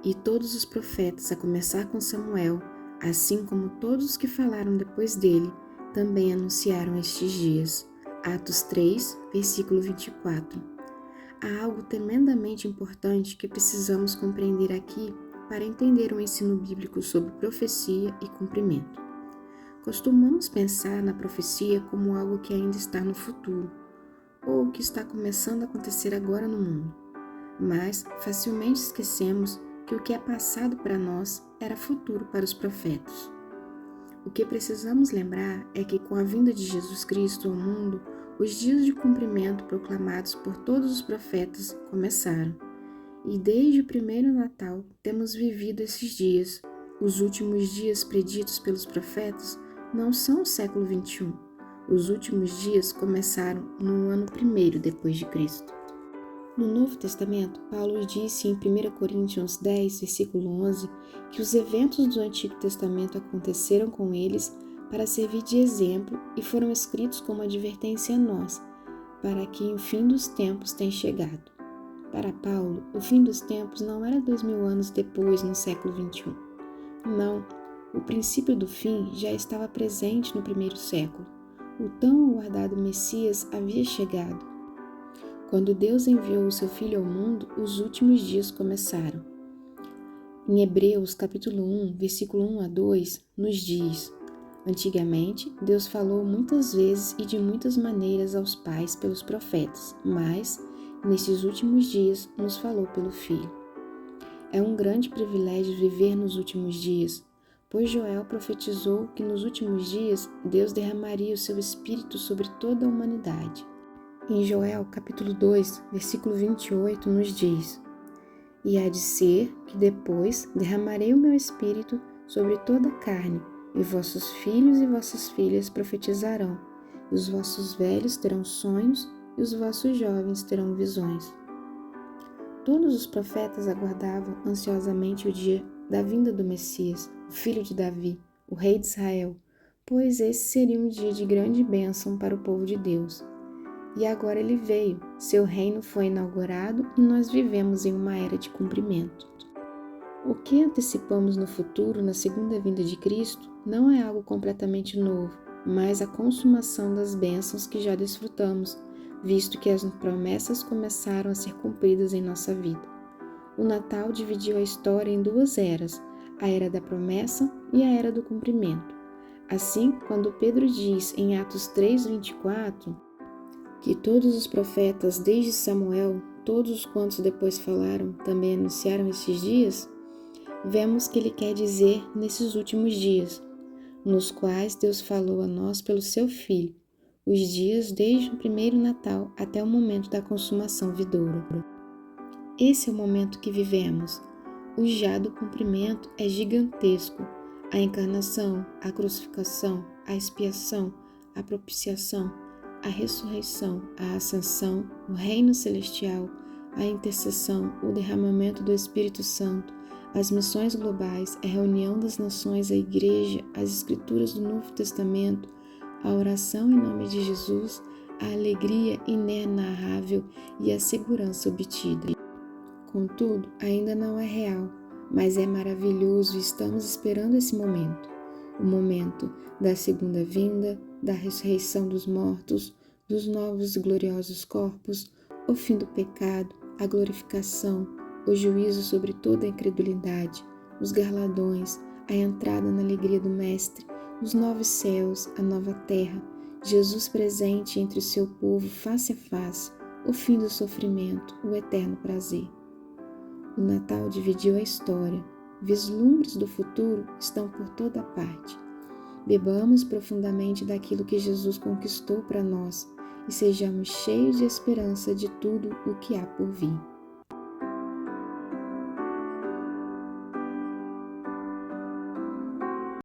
E todos os profetas, a começar com Samuel, assim como todos os que falaram depois dele, também anunciaram estes dias. Atos 3, versículo 24. Há algo tremendamente importante que precisamos compreender aqui para entender o ensino bíblico sobre profecia e cumprimento. Costumamos pensar na profecia como algo que ainda está no futuro, ou que está começando a acontecer agora no mundo, mas facilmente esquecemos que o que é passado para nós era futuro para os profetas. O que precisamos lembrar é que com a vinda de Jesus Cristo ao mundo, os dias de cumprimento proclamados por todos os profetas começaram. E desde o primeiro Natal temos vivido esses dias. Os últimos dias preditos pelos profetas não são o século XXI. Os últimos dias começaram no ano 1º depois de Cristo. No Novo Testamento, Paulo disse em 1 Coríntios 10, versículo 11, que os eventos do Antigo Testamento aconteceram com eles para servir de exemplo e foram escritos como advertência a nós, para que o fim dos tempos tenha chegado. Para Paulo, o fim dos tempos não era 2000 anos depois, no século XXI. Não, o princípio do fim já estava presente no primeiro século. O tão aguardado Messias havia chegado. Quando Deus enviou o seu Filho ao mundo, os últimos dias começaram. Em Hebreus, capítulo 1, versículo 1 a 2, nos diz: Antigamente, Deus falou muitas vezes e de muitas maneiras aos pais pelos profetas, mas, nesses últimos dias, nos falou pelo Filho. É um grande privilégio viver nos últimos dias, pois Joel profetizou que nos últimos dias Deus derramaria o seu Espírito sobre toda a humanidade. Em Joel, capítulo 2, versículo 28, nos diz: E há de ser que depois derramarei o meu Espírito sobre toda a carne, e vossos filhos e vossas filhas profetizarão, e os vossos velhos terão sonhos, e os vossos jovens terão visões. Todos os profetas aguardavam ansiosamente o dia da vinda do Messias, o filho de Davi, o rei de Israel, pois esse seria um dia de grande bênção para o povo de Deus. E agora ele veio, seu reino foi inaugurado e nós vivemos em uma era de cumprimento. O que antecipamos no futuro, na segunda vinda de Cristo, não é algo completamente novo, mas a consumação das bênçãos que já desfrutamos, visto que as promessas começaram a ser cumpridas em nossa vida. O Natal dividiu a história em duas eras, a era da promessa e a era do cumprimento. Assim, quando Pedro diz em Atos 3:24, que todos os profetas, desde Samuel, todos quantos depois falaram, também anunciaram esses dias, vemos que ele quer dizer nesses últimos dias, nos quais Deus falou a nós pelo seu Filho, os dias desde o primeiro Natal até o momento da consumação vindoura. Esse é o momento que vivemos. O já do cumprimento é gigantesco. A encarnação, a crucificação, a expiação, a propiciação, a ressurreição, a ascensão, o reino celestial, a intercessão, o derramamento do Espírito Santo, as missões globais, a reunião das nações, a igreja, as escrituras do Novo Testamento, a oração em nome de Jesus, a alegria inenarrável e a segurança obtida. Contudo, ainda não é real, mas é maravilhoso e estamos esperando esse momento. O momento da segunda vinda, da ressurreição dos mortos, dos novos e gloriosos corpos, o fim do pecado, a glorificação, o juízo sobre toda a incredulidade, os galardões, a entrada na alegria do Mestre, os novos céus, a nova terra, Jesus presente entre o seu povo face a face, o fim do sofrimento, o eterno prazer. O Natal dividiu a história. Vislumbres do futuro estão por toda parte. Bebamos profundamente daquilo que Jesus conquistou para nós e sejamos cheios de esperança de tudo o que há por vir.